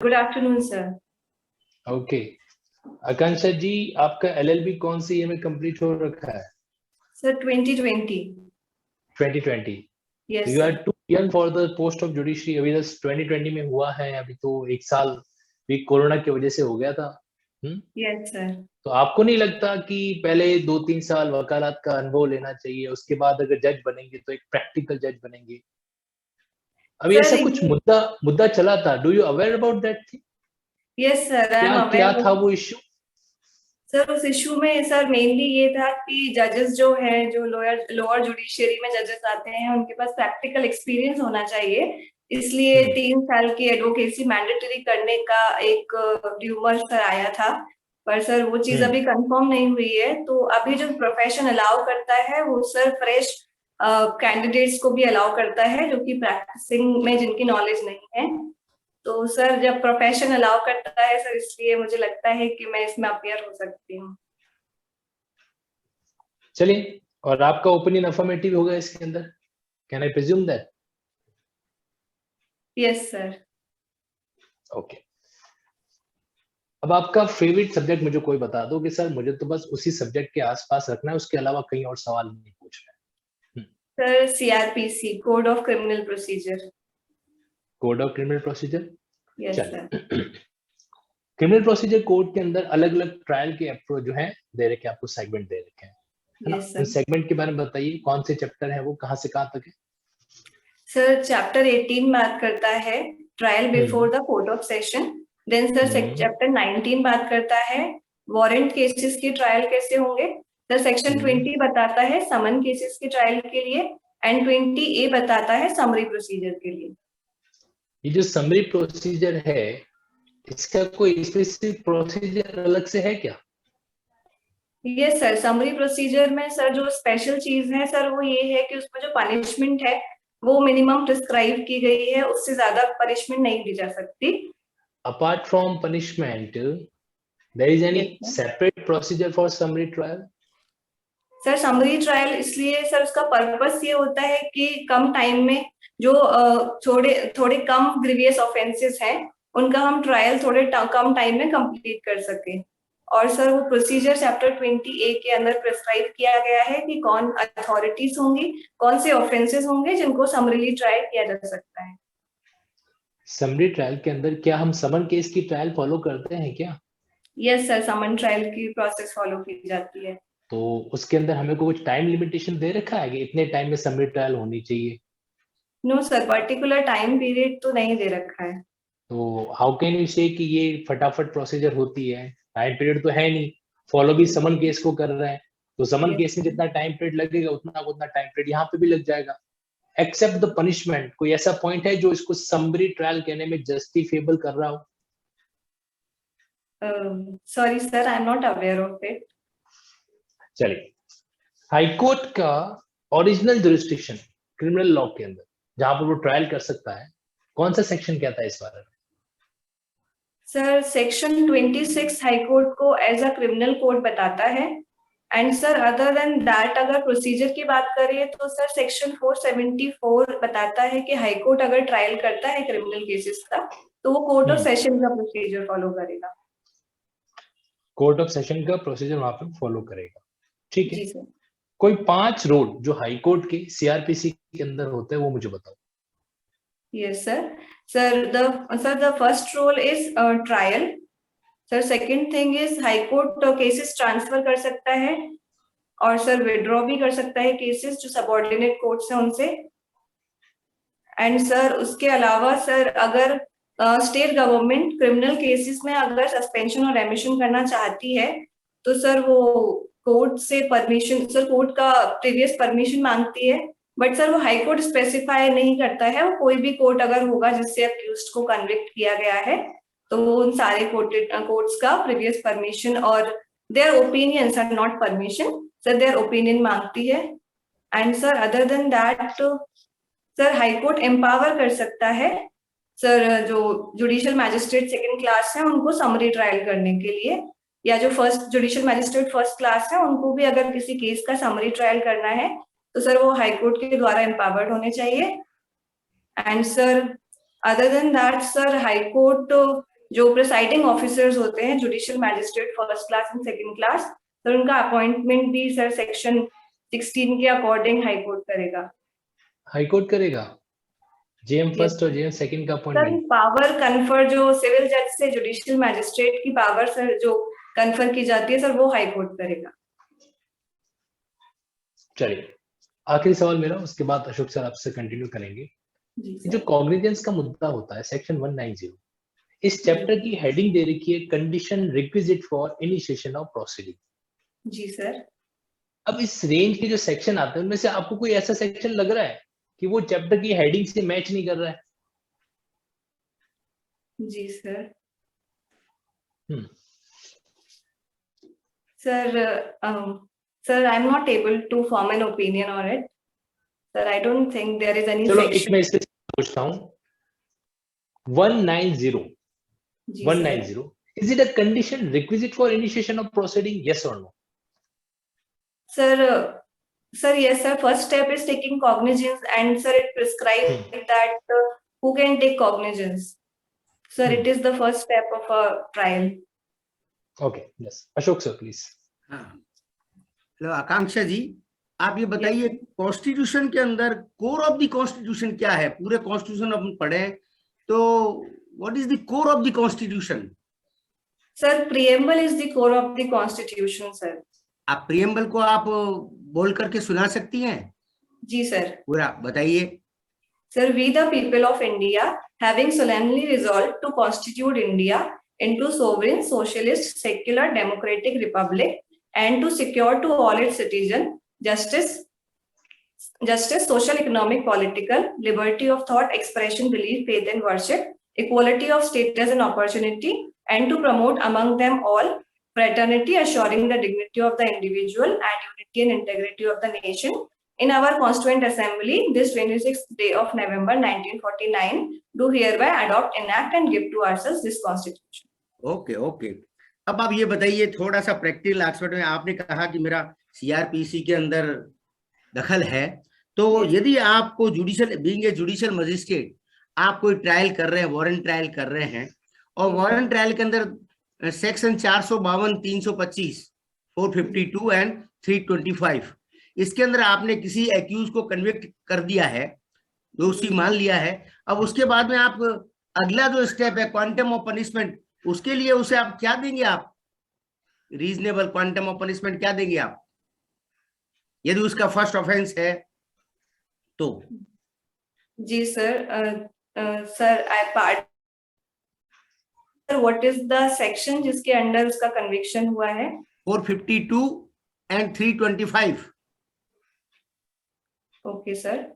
Good afternoon sir. Okay, आकांक्षा जी, आपका LLB कौन सी year में कंप्लीट हो रखा है? Sir 2020। 2020। Yes you are sir. Too young for the post of judiciary. अभी बस 2020 में हुआ है, अभी तो एक साल भी कोरोना की वजह से हो गया था। Yes sir. तो आपको नहीं लगता कि पहले 2-3 साल वकालत का अनुभव लेना चाहिए, उसके बाद अगर जज बनेंगे तो एक प्रैक्टिकल जज बनेंगे? अभी सर ऐसा कुछ ये मुद्दा मुद्दा चला था। Do you aware about that thing? Yes sir, I M क्या क्या अवेयर। था वो इश्यू? सर उस इशू में सर मेनली ये था कि जजेस जो हैं, जो लोअर लोअर जुडिशियरी में जजेस आते हैं, उनके पास प्रैक्टिकल एक्सपीरियंस होना चाहिए। इसलिए 3 साल की एडवोकेसी मैंडेटरी करने का एक र्यूमर सर आया था। पर सर वो चीज अभी कंफर्म नहीं हुई है। तो अभी जो प्रोफेशन अलाउ करता है वो सर फ्रेश कैंडिडेट्स को भी अलाउ करता है, जो कि प्रैक्टिसिंग में जिनकी नॉलेज नहीं है। तो सर जब प्रोफेशन अलाउ करता है सर, इसलिए मुझे लगता है कि मैं इसमें अपियर हो सकती हूँ। चलिए, और आपका ओपिनियन अफर्मेटिव होगा इसके अंदर? Can I presume that? Yes sir. Okay. अब आपका फेवरेट सब्जेक्ट मुझे कोई बता दो कि सर मुझे तो बस उसी सब्जेक्ट के आसपास रखना है, उसके अलावा कहीं और सवाल नहीं पूछना है। Sir CrPC, code of criminal procedure. Code of criminal procedure. Yes sir. चलिए, क्रिमिनल प्रोसीजर कोड के अंदर अलग अलग ट्रायल के अप्रोच जो है दे रखे, आपको सेगमेंट दे रखे हैं, है ना? यस उन सर। सेगमेंट के बारे में बताइए, कौन से चैप्टर है वो, कहाँ से कहाँ तक है? सर चैप्टर 18 बात करता है trial before the court of session. Then sir chapter 19 बात करता है वारंट केसेस की ट्रायल कैसे होंगे। सर सेक्शन 20 बताता है समन केसेस की ट्रायल के लिए। एंड 20A बताता है समरी प्रोसीजर के लिए। ये जो समरी प्रोसीजर है, इसका कोई स्पेसिफिक प्रोसीजर अलग से है क्या? यस सर, समरी प्रोसीजर में सर जो स्पेशल चीज है सर वो ये है कि उसमें जो पनिशमेंट है वो मिनिमम प्रिस्क्राइब की गई है, उससे ज्यादा पनिशमेंट नहीं दी जा सकती। Apart from punishment, there is yes any sir. separate procedure for summary trial? Sir summary trial इसलिए सर उसका पर्पस ये होता है कि कम टाइम में जो थोड़े थोड़े कम ग्रीवियस ऑफेंसेस हैं उनका हम ट्रायल थोड़े कम टाइम में कंप्लीट कर सके। और सर वो प्रोसीजर चैप्टर 20A के अंदर प्रिस्क्राइब किया गया है कि कौन अथॉरिटीज होंगी, कौन से ऑफेंसेस होंगे जिनको समरीली ट्रायल किया जा सकता है। समरी ट्रायल के अंदर क्या हम समन केस की ट्रायल फॉलो करते हैं क्या? यस सर, समन ट्रायल की प्रोसेस फॉलो की जाती है। तो उसके अंदर हमें को कुछ टाइम लिमिटेशन दे रखा है कि इतने टाइम में समरी ट्रायल होनी चाहिए? No sir, particular time period तो नहीं दे रखा है। तो हाउ कैन यू से कि ये फटाफट प्रोसीजर होती है? टाइम पीरियड तो है नहीं, फॉलो भी समन केस को कर रहे हैं, तो समन यस केस में जितना टाइम पीरियड लगेगा उतना उतना टाइम पीरियड यहाँ पे भी लग जाएगा। एक्सेप्ट द पनिशमेंट, कोई ऐसा पॉइंट है जो इसको समरी ट्रायल कहने में जस्टिफिएबल कर रहा हो? Sorry sir, I am not aware of it. चलिए, हाईकोर्ट का ओरिजिनल जुरिस्डिक्शन क्रिमिनल लॉ के अंदर जहां पर वो ट्रायल कर सकता है, कौन सा सेक्शन कहता है इस बारे में? सर सेक्शन 26 हाई कोर्ट को एज अ क्रिमिनल कोड बताता है। And sir other than that अगर प्रोसीजर की बात करें तो सर सेक्शन 474 बताता है कि हाई कोर्ट अगर ट्रायल करता है क्रिमिनल केसेस का तो वो कोर्ट ऑफ सेशन का प्रोसीजर फॉलो करेगा। कोर्ट ऑफ सेशन का प्रोसीजर वहां पे फॉलो करेगा, ठीक है? जी सर। कोई 5 रूल जो हाई कोर्ट के सीआरपीसी के अंदर होते हैं वो मुझे बताओ। Yes sir. Sir the first rule is trial. Sir second thing is high court cases transfer कर सकता है और सर विड्रॉ भी कर सकता है केसेस जो सबऑर्डिनेट कोर्ट्स हैं उनसे। एंड सर उसके अलावा सर अगर स्टेट गवर्नमेंट क्रिमिनल केसेस में अगर सस्पेंशन और रेमिशन करना चाहती है तो सर वो कोर्ट से परमिशन, सर कोर्ट का प्रीवियस परमिशन मांगती है। बट सर वो हाई कोर्ट स्पेसिफाई नहीं करता है, वो कोई भी कोर्ट अगर होगा जिससे अक्यूज्ड को कन्विक्ट किया गया है तो वो उन सारे कोर्ट्स का प्रीवियस परमिशन और their opinions are not permission, sir their opinion मांगती है। And sir other than that sir high court empower कर सकता है सर जो जुडिशियल मैजिस्ट्रेट सेकंड क्लास है उनको समरी ट्रायल करने के लिए, या जो first judicial magistrate first class है उनको भी अगर किसी केस का समरी ट्रायल करना है तो सर वो हाई कोर्ट के द्वारा एम्पावर्ड होने चाहिए। And sir other than that sir high court जो प्रिसाइडिंग ऑफिसर्स होते हैं, judicial magistrate first class and second class, sir उनका अपॉइंटमेंट भी सर सेक्शन 16 के अकॉर्डिंग हाई कोर्ट करेगा। हाई कोर्ट करेगा जेएम Yes. फर्स्ट और जेएम सेकंड का सर अपॉइंटमेंट? पावर कन्फर जो सिविल जज से जुडिशियल मैजिस्ट्रेट की पावर सर जो कन्फर की जाती है सर, वो हाई कोर्ट करेगा। चलिए, आखिरी सवाल मेरा, उसके बाद अशोक सर आपसे कंटिन्यू करेंगे। जी ये जो सर। कॉग्निजेंस का मुद्दा होता है सेक्शन 190, इस चैप्टर की हेडिंग दे रखी है condition requisite for initiation of proceeding. जी सर। अब इस रेंज के जो सेक्शन आते हैं उनमें से आपको कोई ऐसा सेक्शन लग रहा है कि वो चैप्टर की हेडिंग से मैच नहीं कर रहा है? जी sir. Hmm, Sir, I'm not able to form an opinion on it. Sir, I don't think there is any चलो एक section. मैं इससे पूछता हूँ, 190 जी sir. 190, is it a condition requisite for initiation of proceeding, yes or no? Sir, yes, sir. First step is taking cognizance, and sir, it prescribes that who can take cognizance. Sir, it is the first step of a trial. Okay, yes. Ashok sir, please. हाँ, hello आकांक्षा जी, आप ये बताइए constitution के अंदर core of the constitution क्या है? पूरे constitution अपन पढ़े तो what is the core of the constitution? Sir, preamble is the core of the constitution, sir. आप प्रियम्बल को आप बोल करके सुना सकती हैं? जी सर। पूरा बताइए। Sir, we the people of India, having solemnly resolved to constitute India into sovereign, socialist, secular, democratic republic, and to secure to all its citizens justice, social, economic, political, liberty of thought, expression, belief, faith, and worship, equality of status and opportunity, and to promote among them all fraternity, assuring the dignity of the individual and unity and integrity of the nation. In our Constituent Assembly, this 26th day of November 1949, do hereby adopt, enact, and give to ourselves this Constitution. Okay okay, अब आप ये बताइए थोड़ा सा practical aspect में, आपने कहा कि मेरा सीआरपीसी के अंदर दखल है, तो यदि आपको judicial being a judicial magistrate आप कोई ट्रायल कर रहे हैं, वारंट ट्रायल कर रहे हैं, और वारंट ट्रायल के अंदर सेक्शन 452, 325, 452 एंड 325, इसके अंदर आपने किसी एक्यूज को कन्विक्ट कर दिया है, दोषी मान लिया है, अब उसके बाद में आप अगला जो स्टेप है क्वांटम ऑफ पनिशमेंट, उसके लिए उसे आप क्या देंगे? आप रीजनेबल क्वांटम ऑफ पनिशमेंट क्या देंगे आप, यदि उसका फर्स्ट ऑफेंस है तो? जी sir. Sir I part, what is the section जिसके अंडर उसका कन्विक्शन हुआ है? 452 and 325। Okay sir.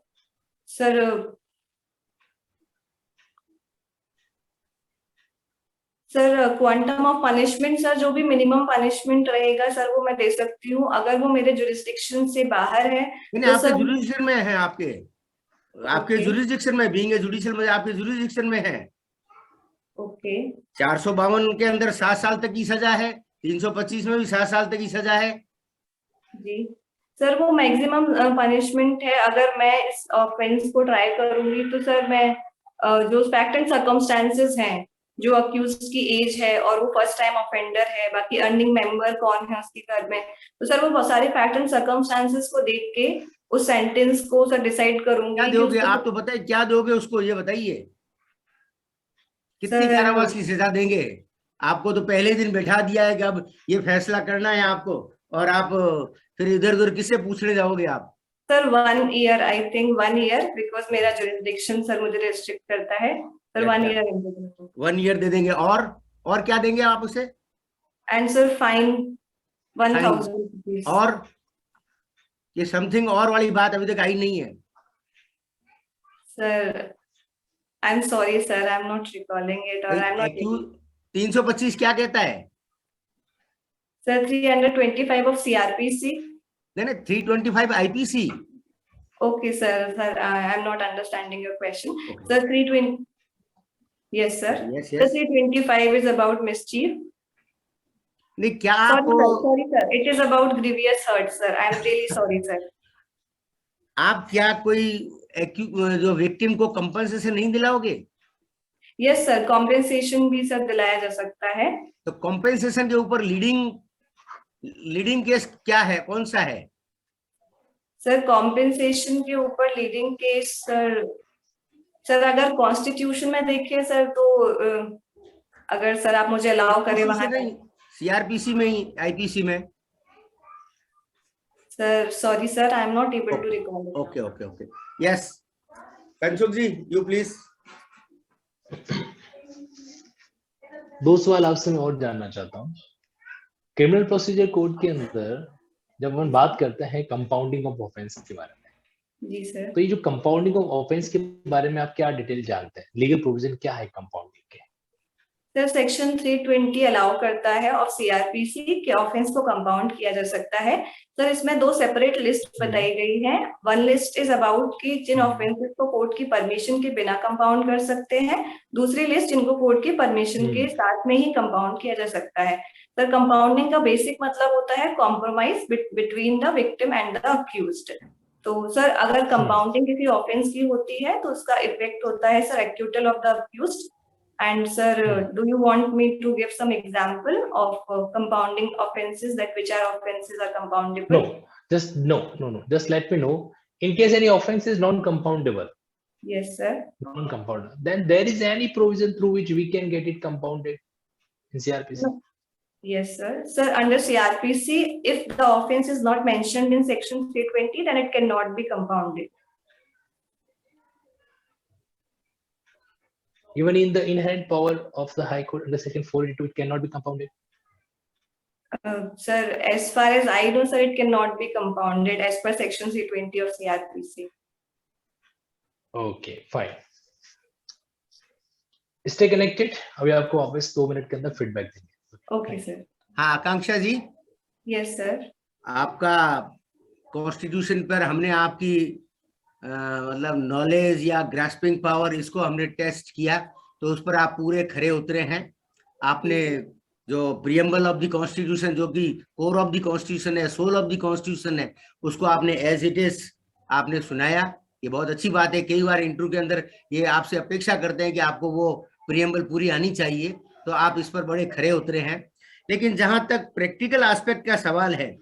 Sir sir quantum of punishment sir जो भी मिनिमम पनिशमेंट रहेगा सर वो मैं दे सकती हूँ, अगर वो मेरे जुरिस्डिक्शन से बाहर है तो आपके सर जुरिस्डिक्शन में है, आपके जुरिस्डिक्शन में, बीइंग ए जुडिशियल में आपके जुरिस्डिक्शन में है। ओके। 452 के अंदर 7 साल तक की सजा है, 325 में भी 7 साल तक की सजा है। जी सर, वो मैक्सिमम पनिशमेंट है। अगर मैं इस ऑफेंस को ट्राई करूंगी तो सर मैं जो फैक्ट एंड सर्कमस्टेंसेस हैं, जो अक्यूज की एज है और वो फर्स्ट टाइम ऑफेंडर है, बाकी अर्निंग मेंबर कौन है उसके घर में, तो सर वो बहुत सारे फैक्ट एंड सर्कमस्टेंसेस को देख के उस सेंटेंस को सर डिसाइड करूंगी। क्या दोगे आप? तो बताइए क्या दोगे उसको, ये बताइए कितनी कारावास की सजा देंगे? आपको तो पहले दिन बैठा दिया है कि अब ये फैसला करना है आपको, और आप फिर इधर उधर किससे पूछने जाओगे आप? Sir 1 year, I think 1 year, because मेरा जुरिस्डिक्शन सर मुझे रिस्ट्रिक्ट करता है सर। 1 ईयर 1 ईयर दे देंगे, और क्या देंगे आप उसे? And sir fine 1000 rupees. और ये समथिंग और वाली बात अभी तक आई नहीं है sir. I am sorry sir, I am not recalling it और आई एम नॉट। 325 क्या कहता है सर? 325 of CrPC. नहीं, 325 IPC. Okay sir, I am not understanding your question. Sir 320, yes sir. yes. 325 is about mischief. नहीं, क्या sorry sir, it is about grievous hurt sir. I am really sorry sir. आप क्या कोई जो victim को compensation नहीं दिलाओगे? Yes sir, compensation भी सर दिलाया जा सकता है। तो कॉम्पेंसेशन के ऊपर लीडिंग केस क्या है, कौन सा है? सर कॉम्पेंसेशन के ऊपर लीडिंग केस सर अगर कॉन्स्टिट्यूशन में देखें सर तो अगर सर आप मुझे अलाउ करें वहां नहीं, सीआरपीसी में ही, आईपीसी में? Sir, sorry sir, I am not able to recall. Okay okay okay, yes कंसुक जी, यू प्लीज। दो सवाल आपसे मैं और जानना चाहता हूँ। क्रिमिनल प्रोसीजर कोड के अंदर जब हम बात करते हैं कंपाउंडिंग ऑफ ऑफेंस के बारे में, जी सर। तो ये जो कंपाउंडिंग ऑफ ऑफेंस के बारे में आप क्या डिटेल जानते हैं? लीगल प्रोविजन क्या है कंपाउंडिंग के? सर सेक्शन 320 अलाउ करता है ऑफ सीआरपीसी के ऑफेंस को कंपाउंड किया जा सकता है। सर इसमें दो सेपरेट लिस्ट बताई गई है। वन लिस्ट इज अबाउट कि जिन ऑफेंसेस को कोर्ट की परमिशन के बिना कंपाउंड कर सकते हैं, दूसरी लिस्ट जिनको कोर्ट की परमिशन के साथ में ही कंपाउंड किया जा सकता है। सर कंपाउंडिंग का बेसिक मतलब होता है compromise between the victim and the accused. तो सर अगर कंपाउंडिंग किसी ऑफेंस की होती है तो उसका इफेक्ट होता है sir acquittal of the accused. And sir, do you want me to give some example of compounding offenses, that which are offenses are compoundable? No. Just let me know. In case any offense is non-compoundable. Yes, sir. Non-compoundable. Then there is any provision through which we can get it compounded in CRPC? No. Yes, sir. Sir, under CRPC, if the offense is not mentioned in section 320, then it cannot be compounded. Even in the inherent power of the High Court under section 482, it cannot be compounded. Sir, as far as I know, sir, it cannot be compounded as per section 320 of CRPC. Okay, fine. Stay connected. अभी आपको वापस 2 minute के अंदर feedback देंगे। Okay, sir. हाँ आकांक्षा जी। Yes, sir. आपका constitution पर हमने आपकी मतलब नॉलेज या ग्रास्पिंग पावर, इसको हमने टेस्ट किया, तो उस पर आप पूरे खरे उतरे हैं। आपने जो प्रियम्बल ऑफ द कॉन्स्टिट्यूशन, जो कि कोर ऑफ द कॉन्स्टिट्यूशन है, सोल ऑफ द कॉन्स्टिट्यूशन है, उसको आपने एज इट इज आपने सुनाया। ये बहुत अच्छी बात है। कई बार इंटरव्यू के अंदर ये आपसे अपेक्षा करते हैं कि आपको वो प्रियम्बल पूरी आनी चाहिए, तो आप इस पर बड़े खरे उतरे हैं। लेकिन जहां तक प्रैक्टिकल एस्पेक्ट का सवाल है,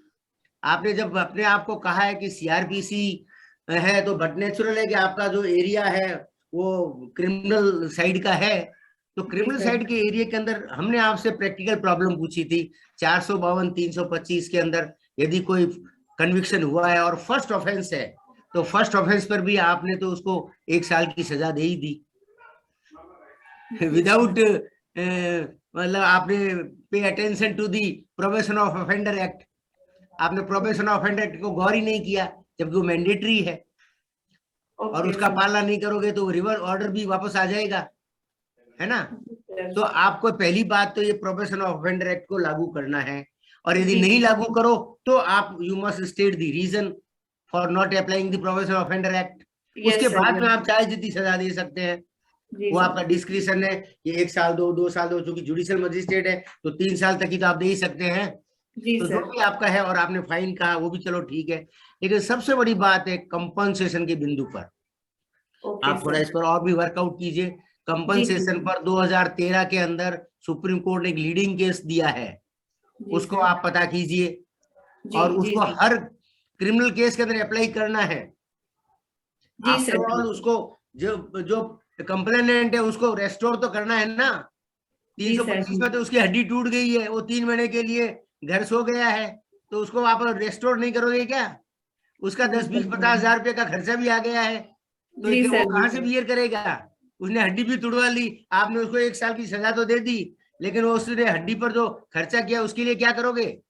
आपने जब अपने आप को कहा है कि सीआरपीसी है, तो बट नेचुरल है कि आपका जो एरिया है वो क्रिमिनल साइड का है। तो क्रिमिनल साइड के एरिया के अंदर हमने आपसे प्रैक्टिकल प्रॉब्लम पूछी थी 452 325 के अंदर, यदि कोई कन्विक्शन हुआ है और फर्स्ट ऑफेंस है, तो फर्स्ट ऑफेंस पर भी आपने तो उसको 1 साल की सजा दे ही दी विदाउट मतलब आपने pay attention to the probation of offender act. आपने प्रोबेशन ऑफ ऑफेंडर एक्ट को गौर ही नहीं किया, जबकि वो मैंडेटरी है। और उसका पालना नहीं करोगे तो रिवर्स ऑर्डर भी वापस आ जाएगा, है ना। तो आपको पहली बात तो ये प्रोबेशन ऑफ ऑफेंडर एक्ट को लागू करना है, और यदि नहीं लागू करो तो आप you must state the reason for not applying the probation of offender act. उसके बाद में आप चाहे जितनी सजा दे सकते हैं, वो आपका डिस्क्रिप्शन है कि 1 साल दो, 2 साल दो, चूंकि जुडिशियल मजिस्ट्रेट है तो 3 साल तक ही तो आप दे ही सकते हैं। तो जो भी आपका है, और आपने फाइन कहा वो भी चलो ठीक है, लेकिन सबसे बड़ी बात है कंपनसेशन के बिंदु पर आप थोड़ा इस पर और भी वर्कआउट कीजिए। कंपनसेशन पर 2013 के अंदर सुप्रीम कोर्ट ने एक लीडिंग केस दिया है, उसको आप पता कीजिए, और उसको हर क्रिमिनल केस के अंदर अप्लाई करना है। उसको जो कंप्लेनेंट है उसको रेस्टोर तो करना है ना। 325 में तो उसकी हड्डी टूट गई है, वो 3 महीने के लिए घर सो गया है, तो उसको आप रेस्टोर नहीं करोगे क्या? उसका 10-20-50 हजार रुपए का खर्चा भी आ गया है, तो वो कहाँ से बियर करेगा? उसने हड्डी भी तुड़वा ली, आपने उसको 1 साल की सजा तो दे दी, लेकिन वो उसने हड्डी पर जो खर्चा किया उसके लिए क्या करोगे?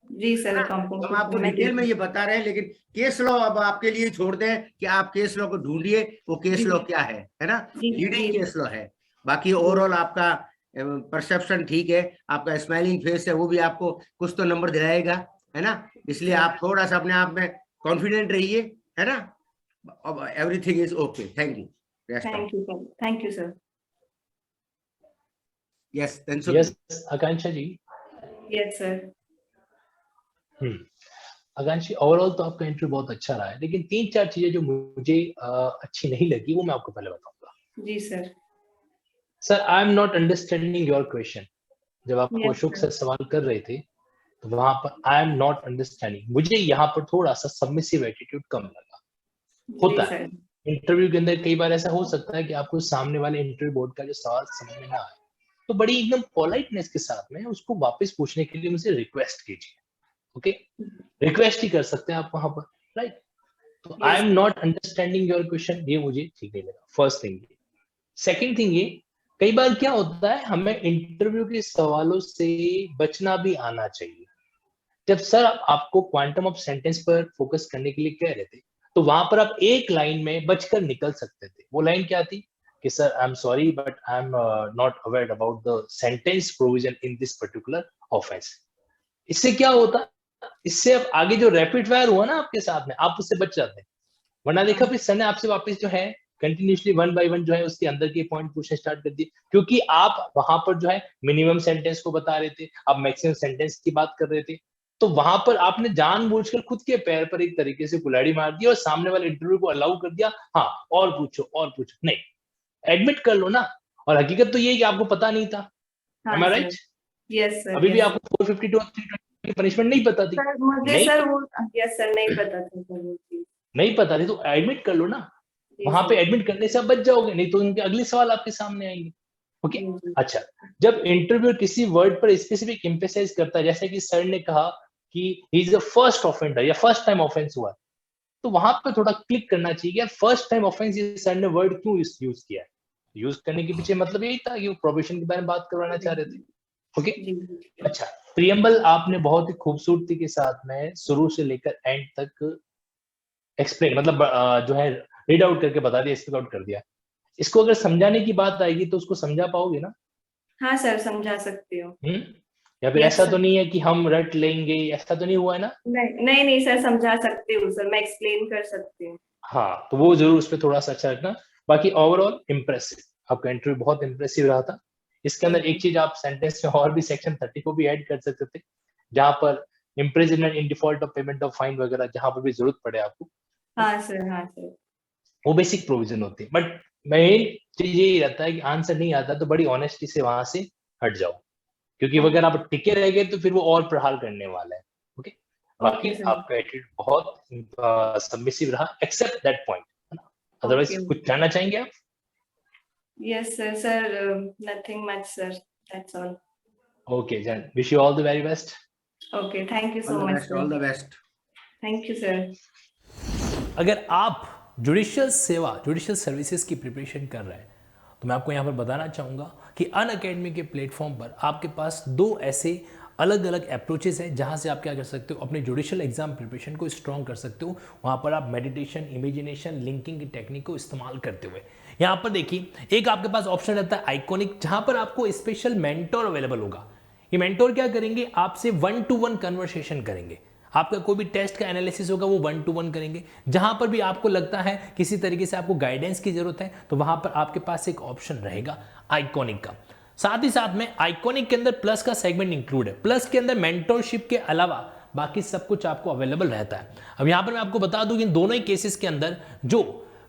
जी सर, हम आपको डिटेल में ये बता रहे हैं, लेकिन केस लॉ अब आपके लिए छोड़ दें कि आप केस लॉ को ढूंढिए, वो केस लॉ क्या है ना। लीडिंग केस लॉ है। बाकी ओवरऑल आपका परसेप्शन ठीक है, आपका स्माइलिंग फेस है, वो भी आपको कुछ तो नंबर दिलाएगा, है ना। इसलिए आप थोड़ा सा अपने आप में कॉन्फिडेंट रहिए, है ना। Everything is okay. Thank you. Thank you sir. Yes Akanksha ji. Yes sir. Akankshi, overall तो आपका इंटरव्यू बहुत अच्छा रहा है, लेकिन 3-4 चीजें जो मुझे अच्छी नहीं लगी वो मैं आपको पहले बताऊंगा। जी sir. Sir I am not understanding your question. जब आपको Yes, अशोक sir. सर सवाल कर रहे थे तो वहां पर आई एम नॉट अंडरस्टैंडिंग, मुझे यहाँ पर थोड़ा सा सबमिसिव एटीट्यूड कम लगा। जी होता है सर. इंटरव्यू के अंदर कई बार ऐसा हो सकता है कि आपको सामने वाले इंटरव्यू बोर्ड का जो सवाल समझ में ना आए, तो बड़ी एकदम पोलाइटनेस के साथ में उसको वापस पूछने के लिए मुझे रिक्वेस्ट कीजिए। ओके, रिक्वेस्ट ही कर सकते हैं आप वहां पर, राइट? तो I Yes, am sir. Not understanding your question, ये मुझे ठीक नहीं लगा, फर्स्ट थिंग ये। सेकेंड थिंग ये, कई बार क्या होता है हमें इंटरव्यू के सवालों से बचना भी आना चाहिए। जब सर आपको क्वांटम ऑफ सेंटेंस पर फोकस करने के लिए कह रहे थे, तो वहां पर आप एक लाइन में बचकर निकल सकते थे। वो लाइन क्या थी कि sir I am sorry but I am not aware about the sentence provision in this particular offence. इससे क्या होता, इससे अब आगे जो रैपिड फायर हुआ ना आपके साथ में, आप उससे बच जाते हैं। वरना देखा फिर सर ने आपसे वापस जो है कंटिन्यूसली वन बाय वन जो है उसके अंदर के पॉइंट पूछने स्टार्ट कर दिए, क्योंकि आप वहां पर जो है मिनिमम सेंटेंस को बता रहे थे, आप मैक्सिमम सेंटेंस की बात कर रहे थे। तो वहां पर आपने जानबूझकर खुद के पैर पर एक तरीके से कुल्हाड़ी मार दी और सामने वाले इंटरव्यू को अलाउ कर दिया, हाँ और पूछो और पूछो। नहीं, एडमिट कर लो ना। और हकीकत तो ये है कि आपको पता नहीं था। हाँ एम आई सर. राइट? Yes, sir. अभी भी Yes, sir. आपको 452 और 320 की पनिशमेंट नहीं पता थी? सर मुझे नहीं, सर वो यस सर नहीं पता था सर वो चीज. नहीं पता थी तो एडमिट कर लो ना। जी वहां पे सर. एडमिट करने से आप बच जाओगे, नहीं तो उनके अगले सवाल आपके सामने आएंगे। ओके, जी जी. अच्छा, जब इंटरव्यू किसी वर्ड पर स्पेसिफिक एम्फेसाइज करता है, जैसे कि सर ने कहा कि he is a first offender या फर्स्ट टाइम ऑफेंस हुआ, तो वहां पे थोड़ा क्लिक करना चाहिए, फर्स्ट टाइम ऑफेंस ये सर ने वर्ड क्यों यूज किया है। यूज करने के पीछे मतलब यही था कि वो प्रोबेशन के बारे में बात करवाना चाह रहे थे। ओके, जी जी. अच्छा, प्रियम्बल आपने बहुत ही खूबसूरती के साथ में शुरू से लेकर एंड तक एक्सप्लेन मतलब जो है रीड आउट करके बता दिया, स्पीक आउट कर दिया। इसको अगर समझाने की बात आएगी तो उसको समझा पाओगे ना? हाँ सर समझा सकती हूँ. या फिर यस ऐसा तो सर. नहीं है कि हम रट लेंगे, ऐसा तो नहीं हुआ है ना? नहीं नहीं नहीं सर समझा सकती हूँ सर, मैं एक्सप्लेन कर सकती हूँ. हाँ, तो वो जरूर उस पर थोड़ा सा अच्छा रखना। बाकी ओवरऑल इम्प्रेसिव, आपका इंटरव्यू बहुत इम्प्रेसिव रहा था। इसके अंदर एक चीज आप सेंटेंस में और भी सेक्शन 30 को भी ऐड कर सकते थे, जहां पर imprisonment in default of payment of fine वगैरह जहां पर भी जरूरत पड़े आपको, हाँ सर. हाँ सर. वो बेसिक प्रोविजन होती है। बट मेन चीज यही रहता है कि आंसर नहीं आता तो बड़ी ऑनेस्टी से वहां से हट जाओ, क्योंकि ओके. अगर आप टिके रह गए तो फिर वो और प्रहार करने वाला है। ओके, बाकी ओके सर. आपका एटीट्यूड बहुत सबमिसिव रहा एक्सेप्ट दैट पॉइंट, है ना? Otherwise okay. कुछ जानना चाहेंगे आप? Yes sir. Sir nothing much sir, that's all. Okay जन, wish you all the very best. Okay, thank you all so the much best, all sir. The best. Thank you sir. अगर आप judicial सेवा, judicial services की preparation कर रहे हैं तो मैं आपको यहाँ पर बताना चाहूँगा कि अनअकैडमी के प्लेटफॉर्म पर आपके पास दो ऐसे अलग अलग अप्रोचेस हैं जहाँ से आप क्या कर सकते हो, अपने जुडिशियल एग्जाम प्रिपरेशन को स्ट्रॉन्ग कर सकते हो। वहाँ पर आप मेडिटेशन, इमेजिनेशन, लिंकिंग की टेक्निक को इस्तेमाल करते हुए, यहाँ पर देखिए एक आपके पास ऑप्शन रहता है आइकॉनिक, जहाँ पर आपको स्पेशल मेंटोर अवेलेबल होगा। ये मेंटोर क्या करेंगे, आपसे 1-to-1 कन्वर्सेशन करेंगे। आपका कोई भी टेस्ट का एनालिसिस होगा वो 1-to-1 करेंगे। जहां पर भी आपको लगता है किसी तरीके से आपको गाइडेंस की जरूरत है तो वहां पर आपके पास एक ऑप्शन रहेगा आइकॉनिक का। साथ ही साथ में आइकॉनिक के अंदर प्लस का सेगमेंट इंक्लूड है। प्लस के अंदर मेंटोरशिप के अलावा बाकी सब कुछ आपको अवेलेबल रहता है। अब यहां पर मैं आपको बता दूं कि इन दोनों ही केसेस के अंदर जो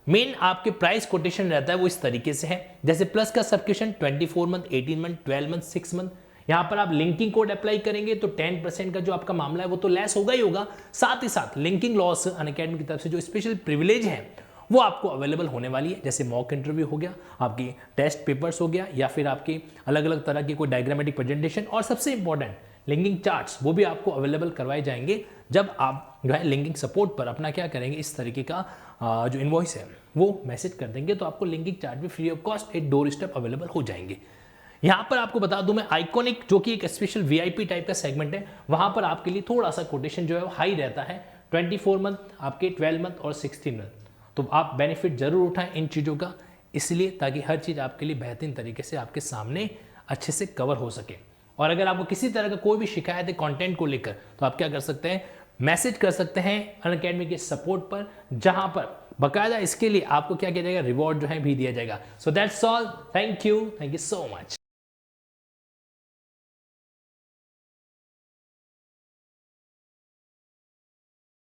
मेन आपके प्राइस कोटेशन रहता है वो इस तरीके से है। जैसे प्लस का subscription 24 month, 18 month, 12 month, 6 month, यहां पर आप लिंकिंग कोड अप्लाई करेंगे तो 10% का जो आपका मामला है वो तो लेस होगा ही होगा। साथ ही साथ लिंकिंग लॉस अनअकैडमी की तरफ से जो स्पेशल प्रिविलेज है वो आपको अवेलेबल होने वाली है। जैसे मॉक इंटरव्यू हो गया, आपकी टेस्ट पेपर्स हो गया, या फिर आपके अलग अलग तरह की कोई डायग्रामेटिक प्रेजेंटेशन, और सबसे इंपॉर्टेंट लिंकिंग चार्ट्स वो भी आपको अवेलेबल करवाए जाएंगे जब आप जो है लिंकिंग सपोर्ट पर अपना क्या करेंगे, इस तरीके का जो इनवॉइस है वो मैसेज कर देंगे तो आपको लिंकिंग चार्ट भी फ्री ऑफ कॉस्ट एक डोर स्टेप अवेलेबल हो जाएंगे। यहां पर आपको बता दूं मैं आइकॉनिक जो कि एक स्पेशल वीआईपी टाइप का सेगमेंट है, वहां पर आपके लिए थोड़ा सा कोटेशन जो है वो हाई रहता है, 24 मंथ, आपके 12 मंथ और 16 मंथ। तो आप बेनिफिट जरूर उठाएं इन चीज़ों का, इसलिए ताकि हर चीज़ आपके लिए बेहतरीन तरीके से आपके सामने अच्छे से कवर हो सके। और अगर आपको किसी तरह का कोई भी शिकायत है कंटेंट को लेकर तो आप क्या कर सकते हैं, मैसेज कर सकते हैं अनअकैडमी के सपोर्ट पर, जहां पर बकायदा इसके लिए आपको क्या किया जाएगा, रिवॉर्ड जो है भी दिया जाएगा। So that's all, thank you so much.